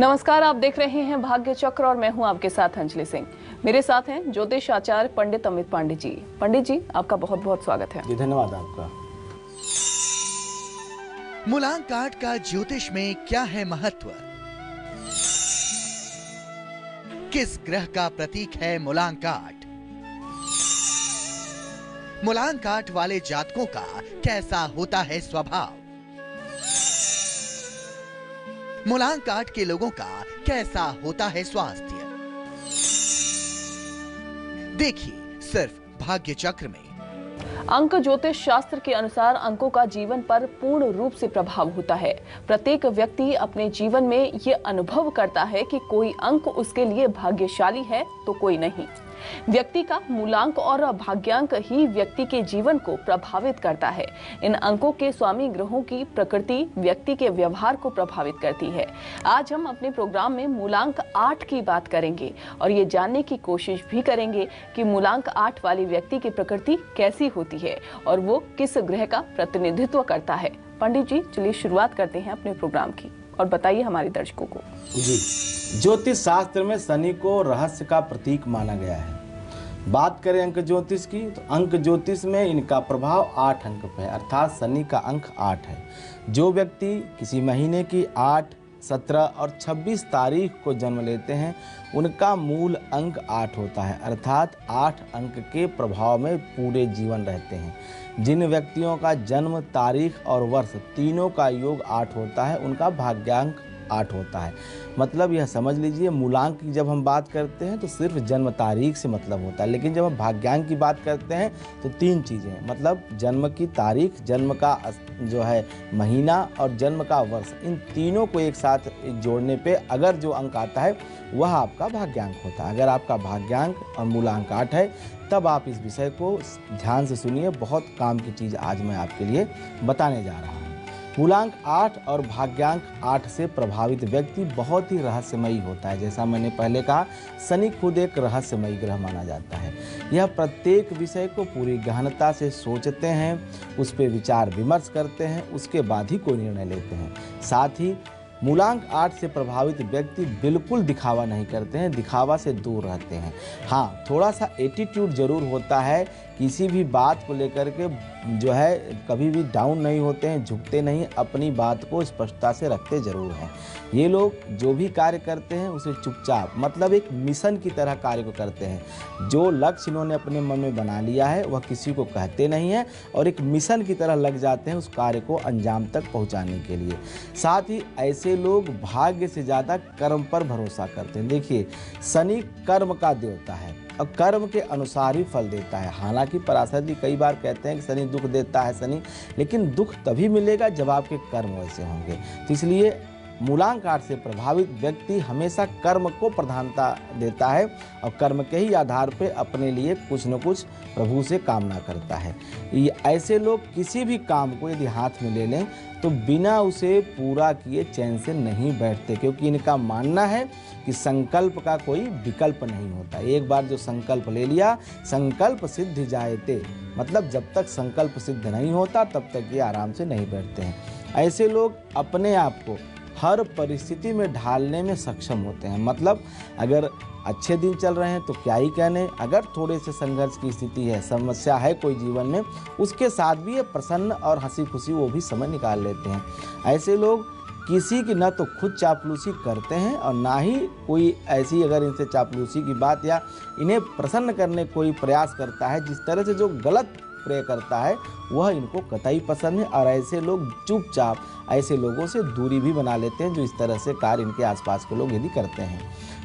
नमस्कार, आप देख रहे हैं भाग्य चक्र और मैं हूं आपके साथ अंजलि सिंह। मेरे साथ हैं ज्योतिष आचार्य पंडित अमित पांडे जी। पंडित जी, आपका बहुत बहुत स्वागत है। जी धन्यवाद आपका। मूलांक आठ का ज्योतिष में क्या है महत्व? किस ग्रह का प्रतीक है मूलांक आठ? मूलांक आठ वाले जातकों का कैसा होता है स्वभाव? मूलांक आठ के लोगों का कैसा होता है स्वास्थ्य? देखिए सिर्फ भाग्य चक्र में। अंक ज्योतिष शास्त्र के अनुसार अंकों का जीवन पर पूर्ण रूप से प्रभाव होता है। प्रत्येक व्यक्ति अपने जीवन में ये अनुभव करता है कि कोई अंक उसके लिए भाग्यशाली है तो कोई नहीं। व्यक्ति का मूलांक और भाग्यांक ही व्यक्ति के जीवन को प्रभावित करता है। इन अंकों के स्वामी ग्रहों की प्रकृति व्यक्ति के व्यवहार को प्रभावित करती है। आज हम अपने प्रोग्राम में मूलांक 8 की बात करेंगे और ये जानने की कोशिश भी करेंगे कि मूलांक 8 वाले व्यक्ति की प्रकृति कैसी होती है और वो किस ग्रह का प्रतिनिधित्व करता है। पंडित जी, चलिए शुरुआत करते हैं अपने प्रोग्राम की और बताइए हमारे दर्शकों को। जी, ज्योतिष शास्त्र में शनि को रहस्य का प्रतीक माना गया है। बात करें अंक ज्योतिष की तो अंक ज्योतिष में इनका प्रभाव 8 अंक पे है, अर्थात शनि का अंक 8 है। जो व्यक्ति किसी महीने की 8, 17 और 26 तारीख को जन्म लेते हैं उनका मूल अंक 8 होता है, अर्थात 8 अंक के प्रभाव में पूरे जीवन रहते हैं। जिन व्यक्तियों का जन्म तारीख और वर्ष तीनों का योग 8 होता है उनका भाग्यांक 8 होता है। मतलब यह समझ लीजिए, मूलांक की जब हम बात करते हैं तो सिर्फ जन्म तारीख से मतलब होता है, लेकिन जब हम भाग्यांक की बात करते हैं तो 3 चीज़ें हैं, मतलब जन्म की तारीख, जन्म का जो है महीना और जन्म का वर्ष, इन तीनों को एक साथ जोड़ने पे अगर जो अंक आता है वह आपका भाग्यांक होता है। अगर आपका भाग्यांक और मूलांक 8 है तब आप इस विषय को ध्यान से सुनिए, बहुत काम की चीज़ आज मैं आपके लिए बताने जा रहा हूँ। मूलांक 8 और भाग्यांक 8 से प्रभावित व्यक्ति बहुत ही रहस्यमयी होता है। जैसा मैंने पहले कहा, शनि खुद एक रहस्यमयी ग्रह माना जाता है। यह प्रत्येक विषय को पूरी गहनता से सोचते हैं, उस पर विचार विमर्श करते हैं, उसके बाद ही कोई निर्णय लेते हैं। साथ ही मूलांक 8 से प्रभावित व्यक्ति बिल्कुल दिखावा नहीं करते हैं, दिखावा से दूर रहते हैं। हाँ, थोड़ा सा एटीट्यूड जरूर होता है, किसी भी बात को लेकर के जो है कभी भी डाउन नहीं होते हैं, झुकते नहीं, अपनी बात को स्पष्टता से रखते जरूर हैं। ये लोग जो भी कार्य करते हैं उसे चुपचाप, मतलब एक मिशन की तरह कार्य को करते हैं। जो लक्ष्य इन्होंने अपने मन में बना लिया है वह किसी को कहते नहीं हैं और एक मिशन की तरह लग जाते हैं उस कार्य को अंजाम तक पहुंचाने के लिए। साथ ही ऐसे लोग भाग्य से ज़्यादा कर्म पर भरोसा करते हैं। देखिए, शनि कर्म का देवता है और कर्म के अनुसार ही फल देता है। हालांकि पराशर जी कई बार कहते हैं कि शनि दुख देता है शनि, लेकिन दुख तभी मिलेगा जब आपके कर्म वैसे होंगे। तो इसलिए मूलांक 8 से प्रभावित व्यक्ति हमेशा कर्म को प्रधानता देता है और कर्म के ही आधार पर अपने लिए कुछ न कुछ प्रभु से कामना करता है। ऐसे लोग किसी भी काम को यदि हाथ में ले लें तो बिना उसे पूरा किए चैन से नहीं बैठते, क्योंकि इनका मानना है कि संकल्प का कोई विकल्प नहीं होता। एक बार जो संकल्प ले लिया, संकल्प सिद्ध जायते, मतलब जब तक संकल्प सिद्ध नहीं होता तब तक ये आराम से नहीं बैठते हैं। ऐसे लोग अपने आप को हर परिस्थिति में ढालने में सक्षम होते हैं। मतलब अगर अच्छे दिन चल रहे हैं तो क्या ही कहने, अगर थोड़े से संघर्ष की स्थिति है, समस्या है कोई जीवन में, उसके साथ भी ये प्रसन्न और हंसी खुशी वो भी समय निकाल लेते हैं। ऐसे लोग किसी की न तो खुद चापलूसी करते हैं और ना ही कोई ऐसी अगर इनसे चापलूसी की बात या इन्हें प्रसन्न करने कोई प्रयास करता है, जिस तरह से जो गलत प्रे करता है वह इनको कतई पसंद है। और ऐसे लोग चुपचाप ऐसे लोगों से दूरी भी बना लेते हैं जो इस तरह से कार्य इनके आसपास के लोग यदि करते हैं।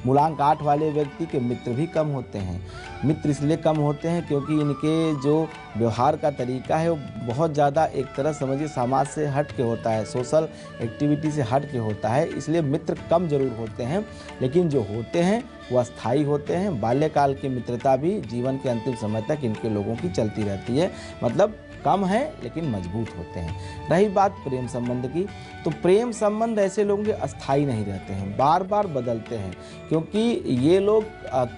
मूलांक 8 वाले व्यक्ति के मित्र भी कम होते हैं। मित्र इसलिए कम होते हैं क्योंकि इनके जो व्यवहार का तरीका है वो बहुत ज़्यादा एक तरह समझिए समाज से हट के होता है, सोशल एक्टिविटी से हट के होता है। इसलिए मित्र कम जरूर होते हैं, लेकिन जो होते हैं वो अस्थायी होते हैं। बाल्यकाल की मित्रता भी जीवन के अंतिम समय तक इनके लोगों की चलती रहती है। मतलब कम है लेकिन मजबूत होते हैं। रही बात प्रेम संबंध की, तो प्रेम संबंध ऐसे लोगों के अस्थायी नहीं रहते हैं, बार बार बदलते हैं, क्योंकि ये लोग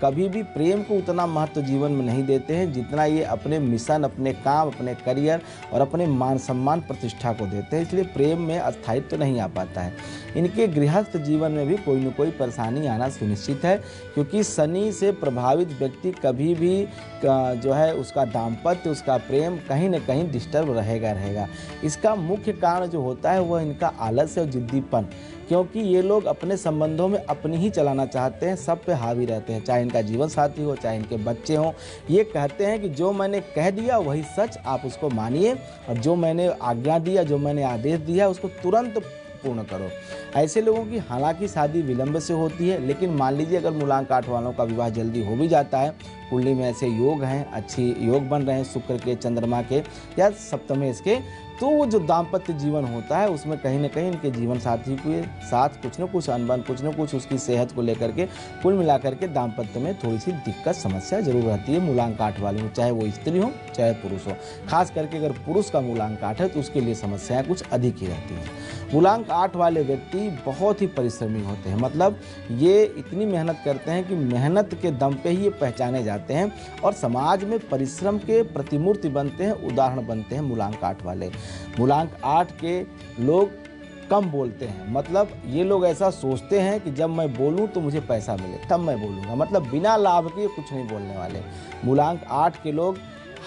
कभी भी प्रेम को उतना महत्व जीवन में नहीं देते हैं जितना ये अपने मिशन, अपने काम, अपने करियर और अपने मान सम्मान प्रतिष्ठा को देते हैं। इसलिए प्रेम में अस्थायित्व तो नहीं आ पाता है। इनके गृहस्थ जीवन में भी कोई न कोई परेशानी आना सुनिश्चित है, क्योंकि शनि से प्रभावित व्यक्ति कभी भी जो है उसका दाम्पत्य, उसका प्रेम कहीं न कहीं डिस्टर्ब रहेगा। इसका मुख्य कारण जो होता है वह इनका आलस्य और जिद्दीपन, क्योंकि ये लोग अपने संबंधों में अपनी ही चलाना चाहते हैं, सब पे हावी रहते हैं, चाहे इनका जीवन साथी हो, चाहे इनके बच्चे हों। ये कहते हैं कि जो मैंने कह दिया वही सच, आप उसको मानिए, और जो मैंने आज्ञा दिया, जो मैंने आदेश दिया उसको तुरंत पूर्ण करो। ऐसे लोगों की हालांकि शादी विलंब से होती है, लेकिन मान लीजिए अगर मूलांक 8 वालों का विवाह जल्दी हो भी जाता है, कुंडली में ऐसे योग हैं, अच्छी योग बन रहे हैं शुक्र के, चंद्रमा के या सप्तमेश के, तो वो जो दाम्पत्य जीवन होता है उसमें कहीं ना कहीं इनके जीवन साथी के साथ कुछ न कुछ अनबन, कुछ न कुछ उसकी सेहत को लेकर के कुल मिलाकर के दाम्पत्य में थोड़ी सी दिक्कत समस्या जरूर रहती है मूलांक 8 वाले में, चाहे वो स्त्री हो चाहे पुरुष हो। खास करके अगर पुरुष का मूलांक 8 है तो उसके लिए समस्याएं कुछ अधिक ही रहती हैं। मूलांक 8 वाले व्यक्ति बहुत ही परिश्रमी होते हैं, मतलब ये इतनी मेहनत करते हैं कि मेहनत के दम पे ही ये पहचाने जाते हैं और समाज में परिश्रम के प्रतिमूर्ति बनते हैं, उदाहरण बनते हैं मूलांक 8 वाले। मूलांक 8 के लोग कम बोलते हैं, मतलब ये लोग ऐसा सोचते हैं कि जब मैं बोलूं तो मुझे पैसा मिले तब मैं बोलूँगा, मतलब बिना लाभ के कुछ नहीं बोलने वाले। मूलांक 8 के लोग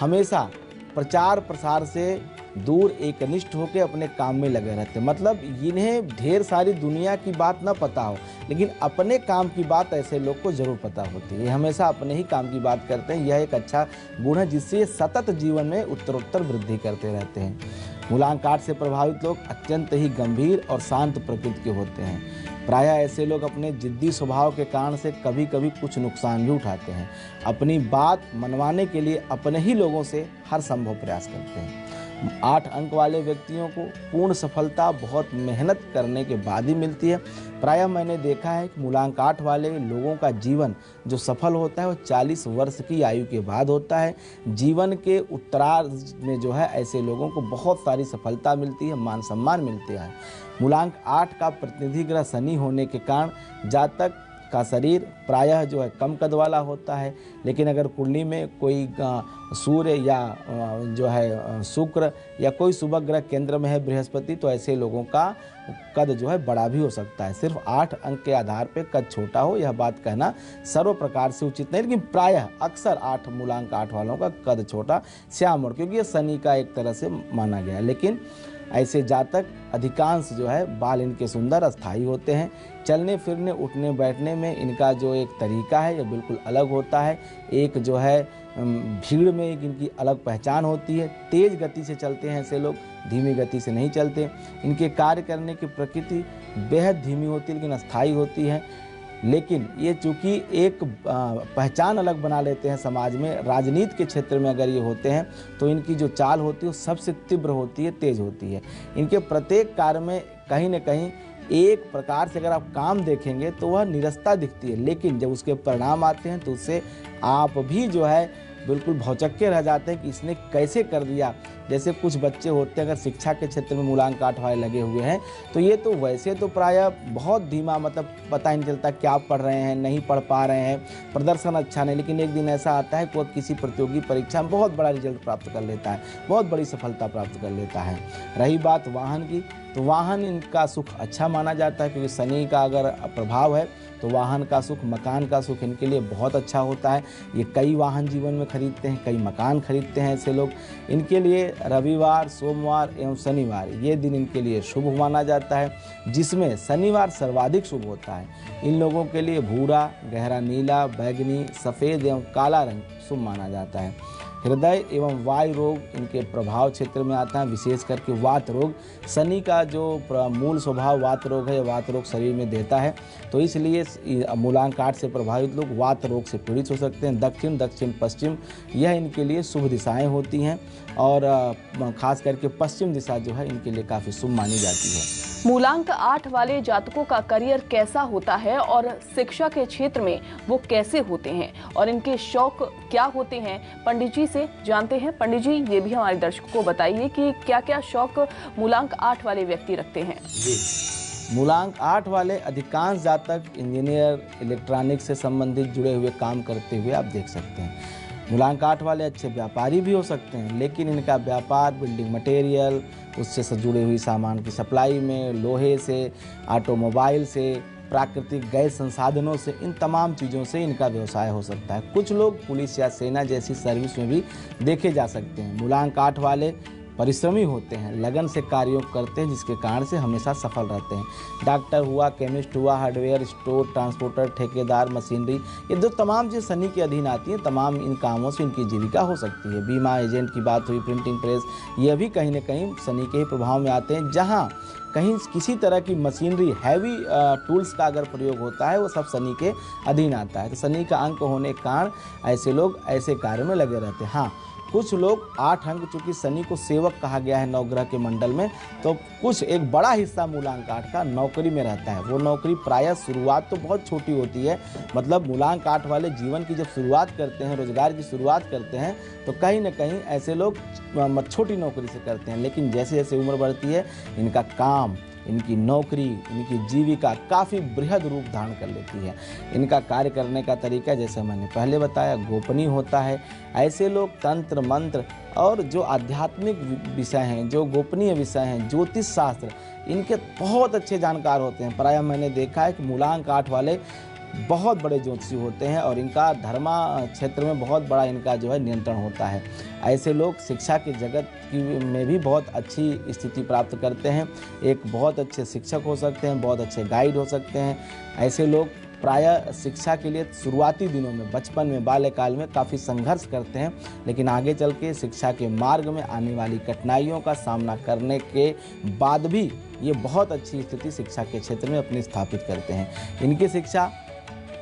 हमेशा प्रचार प्रसार से दूर एकनिष्ठ होकर अपने काम में लगे रहते हैं, मतलब इन्हें ढेर सारी दुनिया की बात न पता हो लेकिन अपने काम की बात ऐसे लोग को जरूर पता होती है। ये हमेशा अपने ही काम की बात करते हैं, यह एक अच्छा गुण है जिससे ये सतत जीवन में उत्तरोत्तर वृद्धि करते रहते हैं। मूलांक 8 से प्रभावित लोग अत्यंत ही गंभीर और शांत प्रकृति के होते हैं। प्रायः ऐसे लोग अपने जिद्दी स्वभाव के कारण से कभी कभी कुछ नुकसान भी उठाते हैं। अपनी बात मनवाने के लिए अपने ही लोगों से हर संभव प्रयास करते हैं। 8 अंक वाले व्यक्तियों को पूर्ण सफलता बहुत मेहनत करने के बाद ही मिलती है। प्रायः मैंने देखा है कि मूलांक 8 वाले लोगों का जीवन जो सफल होता है वो 40 वर्ष की आयु के बाद होता है। जीवन के उत्तरार्ध में जो है ऐसे लोगों को बहुत सारी सफलता मिलती है, मान सम्मान मिलते हैं। मूलांक 8 का प्रतिनिधि ग्रह शनि होने के कारण जातक का शरीर प्रायः जो है कम कद वाला होता है, लेकिन अगर कुंडली में कोई सूर्य या जो है शुक्र या कोई शुभ ग्रह केंद्र में है बृहस्पति, तो ऐसे लोगों का कद जो है बड़ा भी हो सकता है। सिर्फ 8 अंक के आधार पे कद छोटा हो यह बात कहना सर्व प्रकार से उचित नहीं, लेकिन प्रायः अक्सर मूलांक 8 वालों का कद छोटा श्याम, क्योंकि ये शनि का एक तरह से माना गया है। लेकिन ऐसे जातक अधिकांश जो है बाल इनके सुंदर स्थायी होते हैं। चलने फिरने उठने बैठने में इनका जो एक तरीका है यह बिल्कुल अलग होता है। एक जो है भीड़ में एक इनकी अलग पहचान होती है। तेज गति से चलते हैं ऐसे लोग, धीमी गति से नहीं चलते। इनके कार्य करने की प्रकृति बेहद धीमी होती है लेकिन स्थायी होती है। लेकिन ये चूँकि एक पहचान अलग बना लेते हैं समाज में, राजनीति के क्षेत्र में अगर ये होते हैं तो इनकी जो चाल होती है वो सबसे तीव्र होती है, तेज होती है। इनके प्रत्येक कार्य में कहीं न कहीं एक प्रकार से अगर आप काम देखेंगे तो वह निरस्ता दिखती है, लेकिन जब उसके परिणाम आते हैं तो उससे आप भी जो है बिल्कुल भौचक्के रह जाते हैं कि इसने कैसे कर दिया। जैसे कुछ बच्चे होते हैं अगर शिक्षा के क्षेत्र में मूलांक 8 वाले लगे हुए हैं तो ये तो वैसे तो प्रायः बहुत धीमा, मतलब पता ही नहीं चलता क्या पढ़ रहे हैं, नहीं पढ़ पा रहे हैं, प्रदर्शन अच्छा नहीं, लेकिन एक दिन ऐसा आता है कि वो किसी प्रतियोगी परीक्षा में बहुत बड़ा रिजल्ट प्राप्त कर लेता है, बहुत बड़ी सफलता प्राप्त कर लेता है। रही बात वाहन की, तो वाहन इनका सुख अच्छा माना जाता है, क्योंकि शनि का अगर प्रभाव है तो वाहन का सुख, मकान का सुख इनके लिए बहुत अच्छा होता है। ये कई वाहन जीवन में खरीदते हैं, कई मकान खरीदते हैं ऐसे लोग। इनके लिए रविवार, सोमवार एवं शनिवार ये दिन इनके लिए शुभ माना जाता है, जिसमें शनिवार सर्वाधिक शुभ होता है। इन लोगों के लिए भूरा, गहरा नीला, बैगनी, सफ़ेद एवं काला रंग शुभ माना जाता है। हृदय एवं वायु रोग इनके प्रभाव क्षेत्र में आता है, विशेष करके वात रोग। शनि का जो मूल स्वभाव वात रोग है, वात रोग शरीर में देता है, तो इसलिए मूलांक 8 से प्रभावित लोग वात रोग से पीड़ित हो सकते हैं। दक्षिण, दक्षिण पश्चिम यह इनके लिए शुभ दिशाएं होती हैं और खास करके पश्चिम दिशा जो है इनके लिए काफ़ी शुभ मानी जाती है। मूलांक 8 वाले जातकों का करियर कैसा होता है और शिक्षा के क्षेत्र में वो कैसे होते हैं और इनके शौक क्या होते हैं, पंडित जी से जानते हैं। पंडित जी, ये भी हमारे दर्शकों को बताइए कि क्या क्या शौक मूलांक 8 वाले व्यक्ति रखते हैं। जी, मूलांक 8 वाले अधिकांश जातक इंजीनियर, इलेक्ट्रॉनिक्स से संबंधित जुड़े हुए काम करते हुए आप देख सकते हैं। मूलांक 8 वाले अच्छे व्यापारी भी हो सकते हैं, लेकिन इनका व्यापार बिल्डिंग मटेरियल, उससे से जुड़ी हुई सामान की सप्लाई में, लोहे से, ऑटोमोबाइल से, प्राकृतिक गैस संसाधनों से, इन तमाम चीज़ों से इनका व्यवसाय हो सकता है। कुछ लोग पुलिस या सेना जैसी सर्विस में भी देखे जा सकते हैं। मूलांक 8 वाले परिश्रमी होते हैं, लगन से कार्यों करते हैं, जिसके कारण से हमेशा सफल रहते हैं। डॉक्टर हुआ, केमिस्ट हुआ, हार्डवेयर स्टोर, ट्रांसपोर्टर, ठेकेदार, मशीनरी, ये जो तमाम चीज़ शनि के अधीन आती हैं, तमाम इन कामों से इनकी जीविका हो सकती है। बीमा एजेंट की बात हुई, प्रिंटिंग प्रेस, ये भी कहीं ना कहीं शनि के ही प्रभाव में आते हैं। जहाँ कहीं किसी तरह की मशीनरी, हैवी टूल्स का अगर प्रयोग होता है, वो सब शनि के अधीन आता है। तो शनि का अंक होने के कारण ऐसे लोग ऐसे कार्य में लगे रहते हैं। हाँ, कुछ लोग 8 अंक, चूंकि शनि को सेवक कहा गया है नवग्रह के मंडल में, तो कुछ एक बड़ा हिस्सा मूलांक 8 का नौकरी में रहता है। वो नौकरी प्रायः शुरुआत तो बहुत छोटी होती है, मतलब मूलांक 8 वाले जीवन की जब शुरुआत करते हैं, रोजगार की शुरुआत करते हैं, तो कहीं ना कहीं ऐसे लोग छोटी नौकरी से करते हैं। लेकिन जैसे जैसे उम्र बढ़ती है, इनका काम, इनकी नौकरी, इनकी जीविका काफ़ी बृहद रूप धारण कर लेती है। इनका कार्य करने का तरीका, जैसे मैंने पहले बताया, गोपनीय होता है। ऐसे लोग तंत्र मंत्र और जो आध्यात्मिक विषय हैं, जो गोपनीय विषय हैं, ज्योतिष शास्त्र, इनके बहुत अच्छे जानकार होते हैं। प्रायः मैंने देखा है कि मूलांक 8 वाले बहुत बड़े ज्योतिषी होते हैं और इनका धर्मा क्षेत्र में बहुत बड़ा इनका जो है नियंत्रण होता है। ऐसे लोग शिक्षा के जगत की में भी बहुत अच्छी स्थिति प्राप्त करते हैं। एक बहुत अच्छे शिक्षक हो सकते हैं, बहुत अच्छे गाइड हो सकते हैं। ऐसे लोग प्रायः शिक्षा के लिए शुरुआती दिनों में, बचपन में, बाल्यकाल में काफ़ी संघर्ष करते हैं, लेकिन आगे चल के शिक्षा के मार्ग में आने वाली कठिनाइयों का सामना करने के बाद भी ये बहुत अच्छी स्थिति शिक्षा के क्षेत्र में अपनी स्थापित करते हैं। इनकी शिक्षा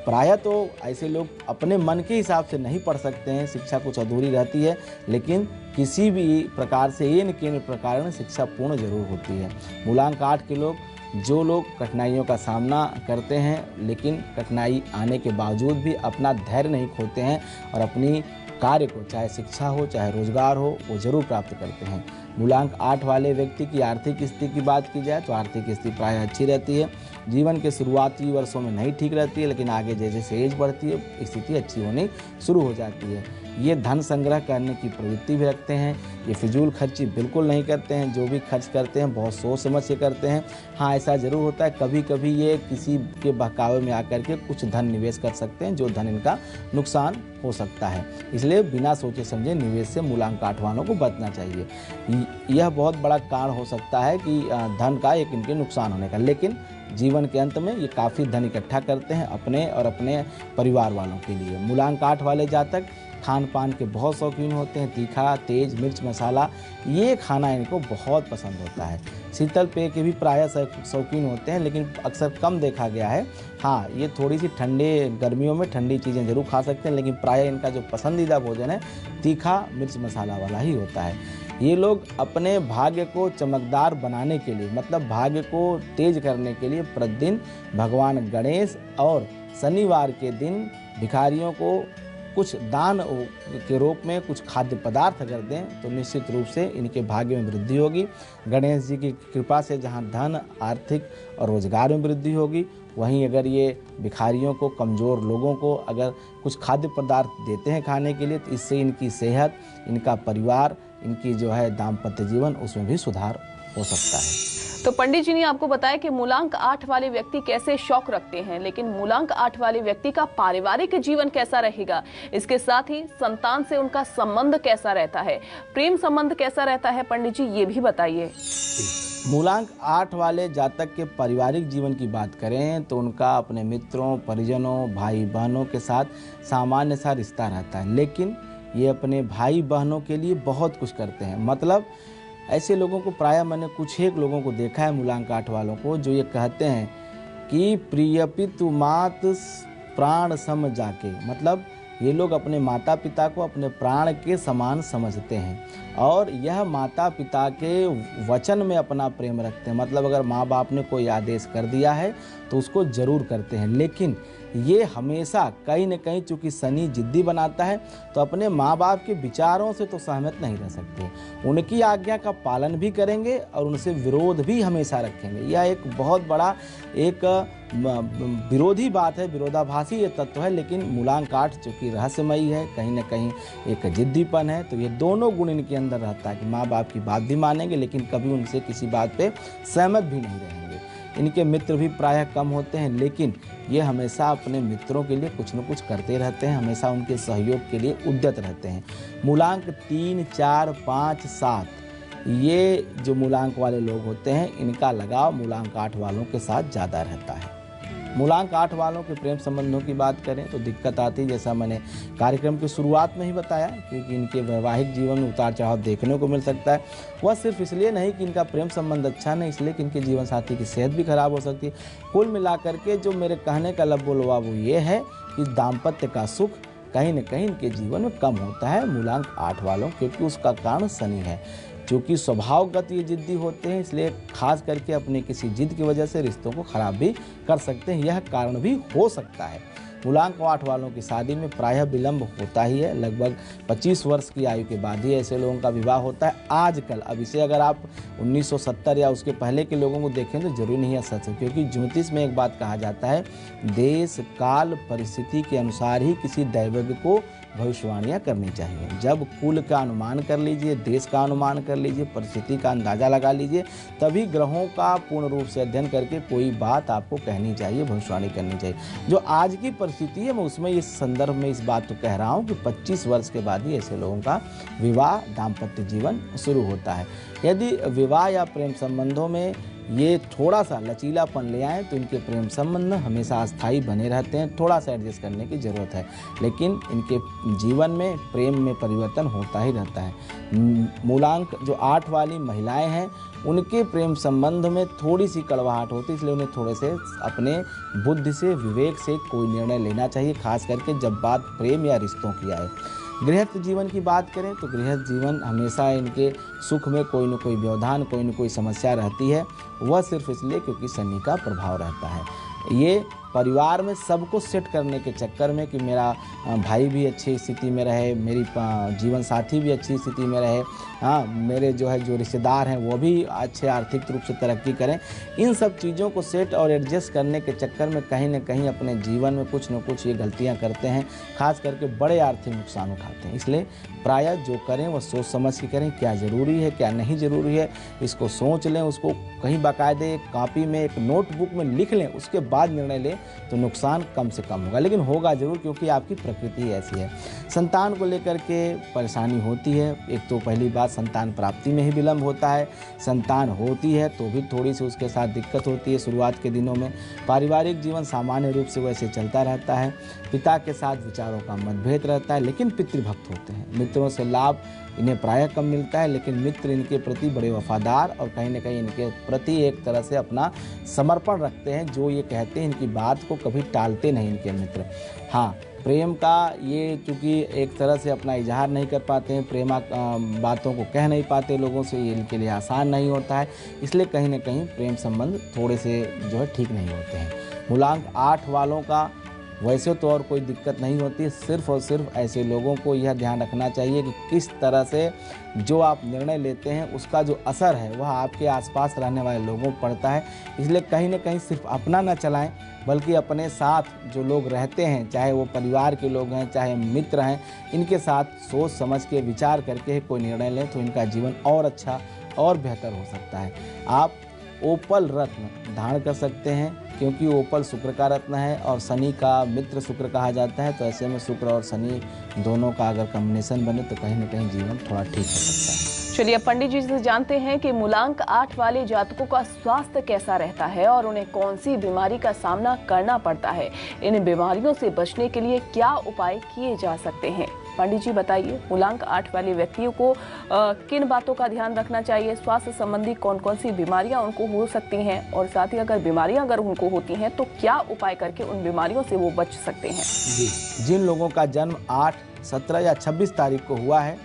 प्रायः तो ऐसे लोग अपने मन के हिसाब से नहीं पढ़ सकते हैं, शिक्षा कुछ अधूरी रहती है, लेकिन किसी भी प्रकार से ये न केन प्रकार में शिक्षा पूर्ण जरूर होती है। मूलांक 8 के लोग, जो लोग कठिनाइयों का सामना करते हैं, लेकिन कठिनाई आने के बावजूद भी अपना धैर्य नहीं खोते हैं और अपनी कार्य को, चाहे शिक्षा हो चाहे रोजगार हो, वो जरूर प्राप्त करते हैं। मूलांक 8 वाले व्यक्ति की आर्थिक स्थिति की बात की जाए तो आर्थिक स्थिति प्रायः अच्छी रहती है। जीवन के शुरुआती वर्षों में नहीं ठीक रहती है, लेकिन आगे जैसे जैसे एज बढ़ती है, स्थिति अच्छी होनी शुरू हो जाती है। ये धन संग्रह करने की प्रवृत्ति भी रखते हैं। ये फिजूल खर्ची बिल्कुल नहीं करते हैं, जो भी खर्च करते हैं बहुत सोच समझ के करते हैं। हाँ, ऐसा ज़रूर होता है कभी कभी ये किसी के बहकावे में आकर के कुछ धन निवेश कर सकते हैं, जो धन इनका नुकसान हो सकता है। इसलिए बिना सोचे समझे निवेश से मूलांक 8 वालों को बचना चाहिए। यह बहुत बड़ा कारण हो सकता है कि धन का एक इनके नुकसान होने का, लेकिन जीवन के अंत में ये काफ़ी धन इकट्ठा करते हैं अपने और अपने परिवार वालों के लिए। मूलांक 8 वाले जातक खान पान के बहुत शौकीन होते हैं। तीखा, तेज, मिर्च मसाला, ये खाना इनको बहुत पसंद होता है। शीतल पेय के भी प्रायः शौकीन होते हैं, लेकिन अक्सर कम देखा गया है। हाँ, ये थोड़ी सी गर्मियों में ठंडी चीज़ें जरूर खा सकते हैं, लेकिन प्रायः इनका जो पसंदीदा भोजन है तीखा, मिर्च मसाला वाला ही होता है। ये लोग अपने भाग्य को चमकदार बनाने के लिए, मतलब भाग्य को तेज करने के लिए, प्रतिदिन भगवान गणेश और शनिवार के दिन भिखारियों को कुछ दान के रूप में कुछ खाद्य पदार्थ अगर दें तो निश्चित रूप से इनके भाग्य में वृद्धि होगी। गणेश जी की कृपा से जहां धन, आर्थिक और रोजगार में वृद्धि होगी, वहीं अगर ये भिखारियों को, कमज़ोर लोगों को अगर कुछ खाद्य पदार्थ देते हैं खाने के लिए, तो इससे इनकी सेहत, इनका परिवार, इनकी जो है दाम्पत्य जीवन, उसमें भी सुधार हो सकता है। तो पंडित जी ने आपको बताया कि मूलांक 8 वाले व्यक्ति कैसे शौक रखते हैं, लेकिन मूलांक 8 वाले व्यक्ति का पारिवारिक जीवन कैसा रहेगा, इसके साथ ही संतान से उनका संबंध कैसा रहता है, प्रेम संबंध कैसा रहता है, पंडित जी ये भी बताइए। मूलांक 8 वाले जातक के पारिवारिक जीवन की बात करें तो उनका अपने मित्रों, परिजनों, भाई बहनों के साथ सामान्य सा रिश्ता रहता है, लेकिन ये अपने भाई बहनों के लिए बहुत कुछ करते हैं। मतलब ऐसे लोगों को प्रायः मैंने कुछ एक लोगों को देखा है, मूलांक 8 वालों को, जो ये कहते हैं कि प्रियपितु मात प्राण सम जाके, मतलब ये लोग अपने माता पिता को अपने प्राण के समान समझते हैं और यह माता पिता के वचन में अपना प्रेम रखते हैं। मतलब अगर माँ बाप ने कोई आदेश कर दिया है तो उसको जरूर करते हैं। लेकिन ये हमेशा कहीं न कहीं चूँकि शनि जिद्दी बनाता है तो अपने माँ बाप के विचारों से तो सहमत नहीं रह सकते, उनकी आज्ञा का पालन भी करेंगे और उनसे विरोध भी हमेशा रखेंगे। यह एक बहुत बड़ा एक विरोधी बात है, विरोधाभासी ये तत्व है। लेकिन मूलांक 8 चूँकि रहस्यमयी है, कहीं न कहीं एक जिद्दीपन है, तो ये दोनों गुण इनके अंदर रहता है कि माँ बाप की बात भी मानेंगे लेकिन कभी उनसे किसी बात पे सहमत भी नहीं रहेंगे। इनके मित्र भी प्रायः कम होते हैं, लेकिन ये हमेशा अपने मित्रों के लिए कुछ न कुछ करते रहते हैं, हमेशा उनके सहयोग के लिए उद्यत रहते हैं। मूलांक 3, 4, 5, 7 ये जो मूलांक वाले लोग होते हैं इनका लगाव मूलांक 8 वालों के साथ ज़्यादा रहता है। मूलांक 8 वालों के प्रेम संबंधों की बात करें तो दिक्कत आती, जैसा मैंने कार्यक्रम की शुरुआत में ही बताया, क्योंकि इनके वैवाहिक जीवन में उतार चढ़ाव देखने को मिल सकता है। वह सिर्फ इसलिए नहीं कि इनका प्रेम संबंध अच्छा नहीं, इसलिए कि इनके जीवन साथी की सेहत भी खराब हो सकती है। कुल मिलाकर के जो मेरे कहने का लबोलवा वो ये है कि दाम्पत्य का सुख कहीं न कहीं इनके जीवन में कम होता है मूलांक 8 वालों, क्योंकि उसका कारण शनि है। क्योंकि स्वभावगत ये जिद्दी होते हैं, इसलिए खास करके अपने किसी जिद की वजह से रिश्तों को खराब भी कर सकते हैं, यह कारण भी हो सकता है। मूलांक 8 वालों की शादी में प्रायः विलंब होता ही है, लगभग 25 वर्ष की आयु के बाद ही ऐसे लोगों का विवाह होता है आजकल। अब इसे अगर आप 1970 या उसके पहले के लोगों को देखें तो जरूरी नहीं है सच है, क्योंकि ज्योतिष में एक बात कहा जाता है, देश काल परिस्थिति के अनुसार ही किसी दैवज्ञ को भविष्यवाणियाँ करनी चाहिए। जब कुल का अनुमान कर लीजिए, देश का अनुमान कर लीजिए, परिस्थिति का अंदाज़ा लगा लीजिए, तभी ग्रहों का पूर्ण रूप से अध्ययन करके कोई बात आपको कहनी चाहिए, भविष्यवाणी करनी चाहिए। जो आज की परिस्थिति है मैं उसमें इस संदर्भ में इस बात को कह रहा हूँ कि 25 वर्ष के बाद ही ऐसे लोगों का विवाह दाम्पत्य जीवन शुरू होता है। यदि विवाह या प्रेम संबंधों में ये थोड़ा सा लचीलापन ले आएँ तो इनके प्रेम संबंध हमेशा अस्थायी बने रहते हैं, थोड़ा सा एडजस्ट करने की ज़रूरत है, लेकिन इनके जीवन में प्रेम में परिवर्तन होता ही रहता है। मूलांक जो 8 वाली महिलाएं हैं उनके प्रेम संबंध में थोड़ी सी कड़वाहट होती है, इसलिए उन्हें थोड़े से अपने बुद्धि से विवेक से कोई निर्णय लेना चाहिए, खास करके जब बात प्रेम या रिश्तों की आए। गृहस्थ जीवन की बात करें तो गृहस्थ जीवन हमेशा इनके सुख में कोई न कोई व्यवधान, कोई न कोई समस्या रहती है, वह सिर्फ इसलिए क्योंकि शनि का प्रभाव रहता है। ये परिवार में सबको सेट करने के चक्कर में कि मेरा भाई भी अच्छी स्थिति में रहे, मेरी जीवन साथी भी अच्छी स्थिति में रहे, हाँ मेरे जो रिश्तेदार हैं वो भी अच्छे आर्थिक रूप से तरक्की करें, इन सब चीज़ों को सेट और एडजस्ट करने के चक्कर में कहीं न कहीं अपने जीवन में कुछ न कुछ ये गलतियां करते हैं, खास करके बड़े आर्थिक नुकसान उठाते हैं। इसलिए प्रायः जो करें वह सोच समझ के करें, क्या ज़रूरी है क्या नहीं ज़रूरी है, इसको सोच लें, उसको कहीं बाकायदे एक कॉपी में एक नोटबुक में लिख लें, उसके बाद निर्णय लें तो नुकसान कम से कम होगा, लेकिन होगा ज़रूर, क्योंकि आपकी प्रकृति ऐसी है। संतान को लेकर के परेशानी होती है। एक तो पहली बात, संतान प्राप्ति में ही विलंब होता है, संतान होती है तो भी थोड़ी सी उसके साथ दिक्कत होती है शुरुआत के दिनों में। पारिवारिक जीवन सामान्य रूप से वैसे चलता रहता है। पिता के साथ विचारों का मतभेद रहता है, लेकिन पितृभक्त होते हैं। मित्रों से लाभ इन्हें प्रायः कम मिलता है, लेकिन मित्र इनके प्रति बड़े वफादार और कहीं न कहीं इनके प्रति एक तरह से अपना समर्पण रखते हैं। जो ये कहते हैं इनकी बात को कभी टालते नहीं इनके मित्र। हाँ, प्रेम का ये चूँकि एक तरह से अपना इजहार नहीं कर पाते हैं, प्रेमा बातों को कह नहीं पाते लोगों से, ये इनके लिए आसान नहीं होता है, इसलिए कहीं न कहीं प्रेम संबंध थोड़े से ठीक नहीं होते हैं। मूलांक 8 वालों का वैसे तो और कोई दिक्कत नहीं होती, सिर्फ और सिर्फ ऐसे लोगों को यह ध्यान रखना चाहिए कि किस तरह से जो आप निर्णय लेते हैं उसका जो असर है वह आपके आसपास रहने वाले लोगों पर पड़ता है। इसलिए कहीं न कहीं सिर्फ अपना न चलाएं, बल्कि अपने साथ जो लोग रहते हैं, चाहे वो परिवार के लोग हैं चाहे मित्र हैं, इनके साथ सोच समझ के विचार करके कोई निर्णय लें तो इनका जीवन और अच्छा और बेहतर हो सकता है। आप ओपल रत्न धारण कर सकते हैं, क्योंकि ओपल शुक्र का रत्न है और शनि का मित्र शुक्र कहा जाता है, तो ऐसे में शुक्र और शनि दोनों का अगर कॉम्बिनेशन बने तो कहीं न कहीं जीवन थोड़ा ठीक हो सकता है। चलिए पंडित जी से जानते हैं कि मूलांक 8 वाले जातकों का स्वास्थ्य कैसा रहता है और उन्हें कौन सी बीमारी का सामना करना पड़ता है। इन बीमारियों से बचने के लिए क्या उपाय किए जा सकते हैं। पंडित जी बताइए, मूलांक 8 वाले व्यक्तियों को किन बातों का ध्यान रखना चाहिए? स्वास्थ्य संबंधी कौन कौन सी बीमारियां उनको हो सकती हैं, और साथ ही अगर बीमारियां अगर उनको होती हैं तो क्या उपाय करके उन बीमारियों से वो बच सकते हैं? जी, जिन लोगों का जन्म 8, 17 या 26 तारीख को हुआ है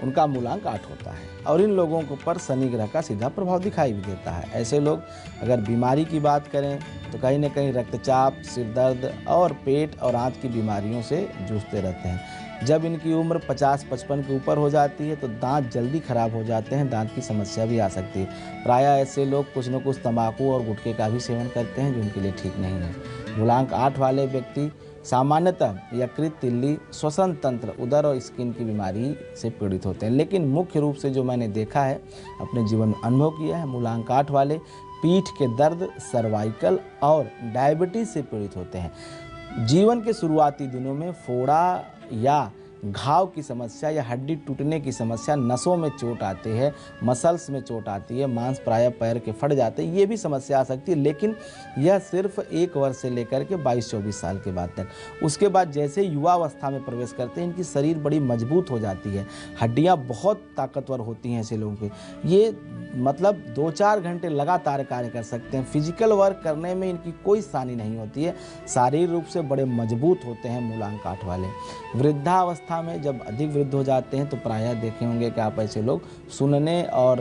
उनका मूलांक 8 होता है, और इन लोगों को पर शनि ग्रह का सीधा प्रभाव दिखाई भी देता है। ऐसे लोग अगर बीमारी की बात करें तो कहीं ना कहीं रक्तचाप, सिर दर्द और पेट और आंत की बीमारियों से जूझते रहते हैं। जब इनकी उम्र 50-55 के ऊपर हो जाती है तो दांत जल्दी खराब हो जाते हैं, दांत की समस्या भी आ सकती है। प्रायः ऐसे लोग कुछ न कुछ तंबाकू और गुटखे का भी सेवन करते हैं जो उनके लिए ठीक नहीं है। मूलांक 8 वाले व्यक्ति सामान्यतः यकृत, तिल्ली, श्वसन तंत्र, उदर और स्किन की बीमारी से पीड़ित होते हैं, लेकिन मुख्य रूप से जो मैंने देखा है, अपने जीवन में अनुभव किया है, मूलांक 8 वाले पीठ के दर्द, सर्वाइकल और डायबिटीज से पीड़ित होते हैं। जीवन के शुरुआती दिनों में फोड़ा या घाव की समस्या या हड्डी टूटने की समस्या, नसों में चोट आती है, मसल्स में चोट आती है, मांस प्रायः पैर के फट जाते हैं, ये भी समस्या आ सकती है, लेकिन यह सिर्फ 1 वर्ष से लेकर के 22-24 साल के बाद तक। उसके बाद जैसे युवावस्था में प्रवेश करते हैं, इनकी शरीर बड़ी मजबूत हो जाती है, हड्डियाँ बहुत ताकतवर होती हैं ऐसे लोगों की, ये मतलब 2-4 घंटे लगातार कार्य कर सकते हैं। फिजिकल वर्क करने में इनकी कोई हानि नहीं होती है, शारीरिक रूप से बड़े मजबूत होते हैं मूलांक 8 वाले। वृद्धावस्था में जब अधिक वृद्ध हो जाते हैं तो प्रायः देखे होंगे कि आप ऐसे लोग सुनने और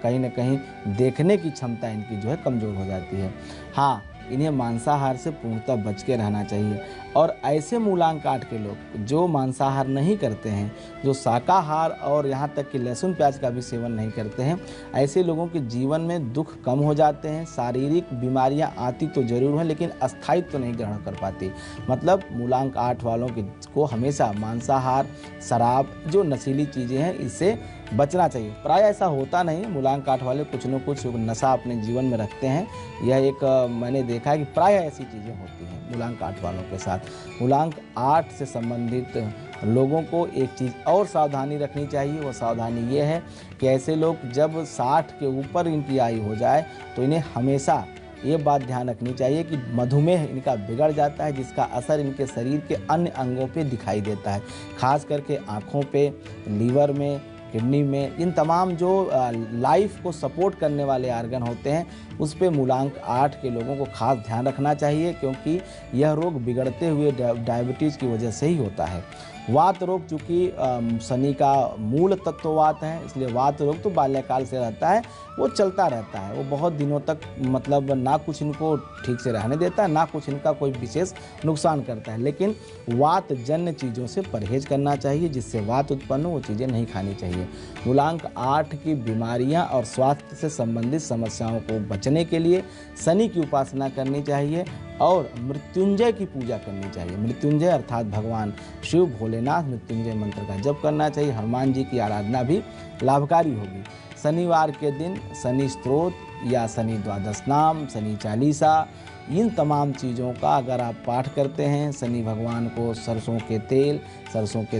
कहीं न कहीं देखने की क्षमता इनकी जो है कमज़ोर हो जाती है। हाँ, इन्हें मांसाहार से पूर्णतः बच के रहना चाहिए, और ऐसे मूलांक 8 के लोग जो मांसाहार नहीं करते हैं, जो शाकाहार और यहाँ तक कि लहसुन प्याज का भी सेवन नहीं करते हैं, ऐसे लोगों के जीवन में दुख कम हो जाते हैं। शारीरिक बीमारियाँ आती तो जरूर हैं, लेकिन अस्थायित्व तो नहीं ग्रहण कर पाती। मतलब मूलांक 8 वालों को हमेशा मांसाहार, शराब, जो नशीली चीज़ें हैं, इससे बचना चाहिए। प्रायः ऐसा होता नहीं, मूलांक 8 वाले कुछ न कुछ नशा अपने जीवन में रखते हैं। यह एक मैंने देखा है कि प्रायः ऐसी चीज़ें होती हैं मूलांक 8 वालों के साथ। मूलांक 8 से संबंधित लोगों को एक चीज़ और सावधानी रखनी चाहिए। वो सावधानी ये है कि ऐसे लोग जब 60 के ऊपर इनकी आयु हो जाए तो इन्हें हमेशा ये बात ध्यान रखनी चाहिए कि मधुमेह इनका बिगड़ जाता है, जिसका असर इनके शरीर के अन्य अंगों पे दिखाई देता है, खास करके आँखों पे, लीवर में, किडनी में। इन तमाम जो लाइफ को सपोर्ट करने वाले आर्गन होते हैं, उस पे मूलांक 8 के लोगों को खास ध्यान रखना चाहिए, क्योंकि यह रोग बिगड़ते हुए डायबिटीज़ की वजह से ही होता है। वात रोग, चूँकि शनि का मूल तत्व वात है, इसलिए वात रोग तो बाल्यकाल से रहता है, वो चलता रहता है, वो बहुत दिनों तक मतलब ना कुछ इनको ठीक से रहने देता है, ना कुछ इनका कोई विशेष नुकसान करता है। लेकिन वात जन्य चीज़ों से परहेज करना चाहिए, जिससे वात उत्पन्न हो, वो चीज़ें नहीं खानी चाहिए। मूलांक 8 की बीमारियां और स्वास्थ्य से संबंधित समस्याओं को बचने के लिए शनि की उपासना करनी चाहिए और मृत्युंजय की पूजा करनी चाहिए। मृत्युंजय अर्थात भगवान शिव भोलेनाथ मृत्युंजय मंत्र का जप करना चाहिए। हनुमान जी की आराधना भी लाभकारी होगी। शनिवार के दिन शनि स्तोत्र या शनि द्वादश नाम, शनि चालीसा, इन तमाम चीज़ों का अगर आप पाठ करते हैं, शनि भगवान को सरसों के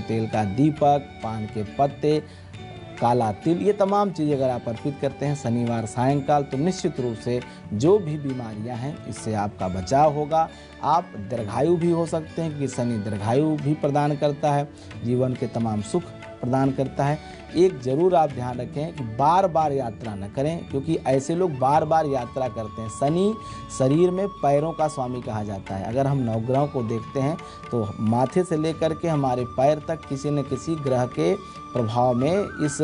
तेल का दीपक, पान के पत्ते, काला तिल, ये तमाम चीज़ें अगर आप अर्पित करते हैं शनिवार सायंकाल, तो निश्चित रूप से जो भी बीमारियां हैं इससे आपका बचाव होगा। आप दीर्घायु भी हो सकते हैं, क्योंकि शनि दीर्घायु भी प्रदान करता है, जीवन के तमाम सुख प्रदान करता है। एक जरूर आप ध्यान रखें कि बार बार यात्रा न करें, क्योंकि ऐसे लोग बार बार यात्रा करते हैं। शनि शरीर में पैरों का स्वामी कहा जाता है। अगर हम नवग्रहों को देखते हैं तो माथे से लेकर के हमारे पैर तक किसी न किसी ग्रह के प्रभाव में इस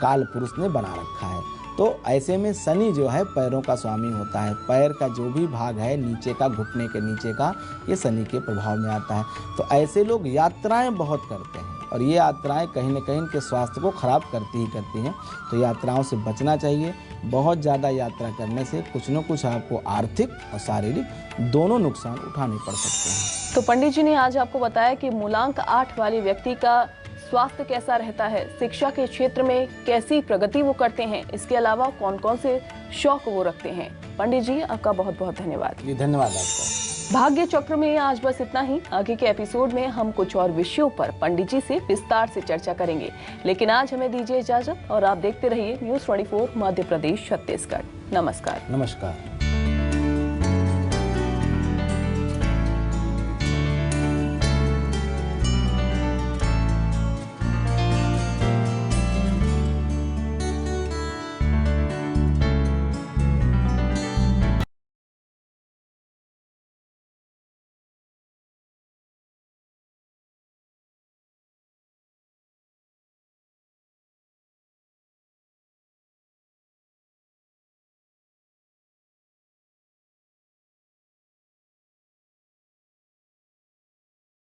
काल पुरुष ने बना रखा है। तो ऐसे में शनि जो है पैरों का स्वामी होता है। पैर का जो भी भाग है नीचे का, घुटने के नीचे का, ये शनि के प्रभाव में आता है। तो ऐसे लोग यात्राएं बहुत करते हैं, और ये यात्राएं कहीं न कहीं इनके स्वास्थ्य को खराब करती ही करती हैं। तो यात्राओं से बचना चाहिए। बहुत ज़्यादा यात्रा करने से कुछ न कुछ आपको आर्थिक और शारीरिक दोनों नुकसान उठाने पड़ सकते हैं। तो पंडित जी ने आज आपको बताया कि मूलांक 8 वाले व्यक्ति का स्वास्थ्य कैसा रहता है, शिक्षा के क्षेत्र में कैसी प्रगति वो करते हैं, इसके अलावा कौन कौन से शौक वो रखते हैं। पंडित जी, आपका बहुत बहुत धन्यवाद। जी धन्यवाद आपका। भाग्य चक्र में आज बस इतना ही। आगे के एपिसोड में हम कुछ और विषयों पर पंडित जी से विस्तार से चर्चा करेंगे, लेकिन आज हमें दीजिए इजाजत और आप देखते रहिए न्यूज़ 24 मध्य प्रदेश छत्तीसगढ़। नमस्कार। नमस्कार।